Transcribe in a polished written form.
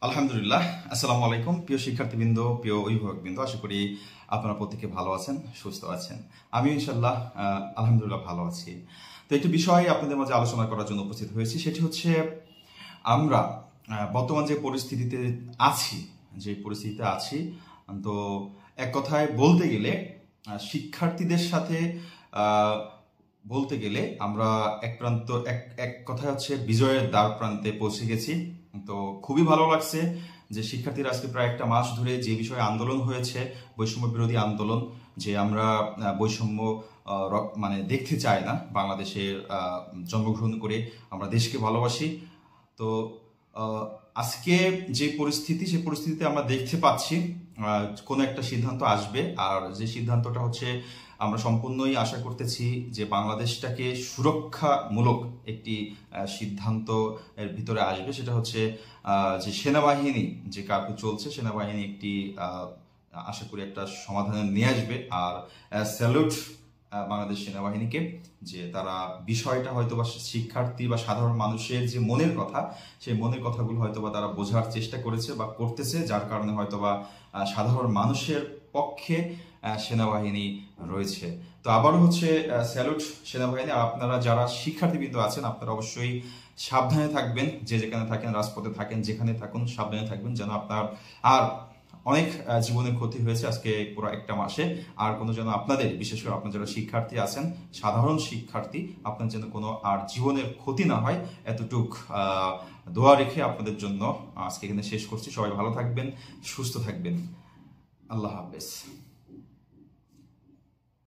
আলহামদুলিল্লাহ। আসসালামু আলাইকুম প্রিয় শিক্ষার্থীবৃন্দ, প্রিয় অভিভাবকবৃন্দ, আশা করি আপনারা প্রত্যেকে ভালো আছেন, সুস্থ আছেন। আমি ইনশাল্লাহ আলহামদুলিল্লাহ ভালো আছি। তো একটি বিষয় আপনাদের মাঝে আলোচনা করার জন্য উপস্থিত হয়েছি, সেটি হচ্ছে আমরা বর্তমান যে পরিস্থিতিতে আছি, তো এক কথায় বলতে গেলে শিক্ষার্থীদের সাথে বলতে গেলে আমরা এক কথায় হচ্ছে বিজয়ের দ্বার প্রান্তে পৌঁছে গেছি। তো খুবই ভালো লাগছে যে শিক্ষার্থীরা আজকে প্রায় একটা মাস ধরে যে বিষয়ে আন্দোলন হয়েছে, বৈষম্য বিরোধী আন্দোলন, যে আমরা বৈষম্য মানে দেখতে চাই না বাংলাদেশে জন্মগ্রহণ করে, আমরা দেশকে ভালোবাসি। তো আজকে যে পরিস্থিতি, সেই পরিস্থিতিতে আমরা দেখতে পাচ্ছি কোনো একটা সিদ্ধান্ত আসবে, আর যে সিদ্ধান্তটা হচ্ছে আমরা সম্পূর্ণই আশা করতেছি যে বাংলাদেশটাকে সুরক্ষামূলক একটি সিদ্ধান্ত এর ভিতরে আসবে। সেটা হচ্ছে যে সেনাবাহিনী যে কার্ফিউ চলছে, সেনাবাহিনী একটি আশা করি একটা সমাধানে নিয়ে আসবে। আর স্যালুট বাংলাদেশ সেনাবাহিনীকে, যে তারা বিষয়টা হয়তোবা শিক্ষার্থী বা সাধারণ মানুষের যে মনের কথা, সেই মনের কথাগুলো হয়তোবা তারা বোঝার চেষ্টা করেছে বা করতেছে, যার কারণে হয়তোবা সাধারণ মানুষের পক্ষে সেনাবাহিনী রয়েছে। তো আবারও হচ্ছে স্যালুট সেনাবাহিনী। আর আপনারা যারা শিক্ষার্থীবৃন্দ আছেন, আপনারা অবশ্যই সাবধানে থাকবেন, যে যেখানে থাকেন, রাজপথে থাকেন, যেখানে থাকুন, সাবধানে থাকবেন, যেন আপনার আর অনেক জীবনের ক্ষতি হয়েছে আজকে পুরো একটা মাসে, আর কোনো যেন আপনাদের, বিশেষ করে আপনার যারা শিক্ষার্থী আছেন, সাধারণ শিক্ষার্থী, আপনার যেন কোনো আর জীবনের ক্ষতি না হয়, এতটুক দোয়া রেখে আপনাদের জন্য আজকে এখানে শেষ করছি। সবাই ভালো থাকবেন, সুস্থ থাকবেন। আল্লাহ হাফেজ।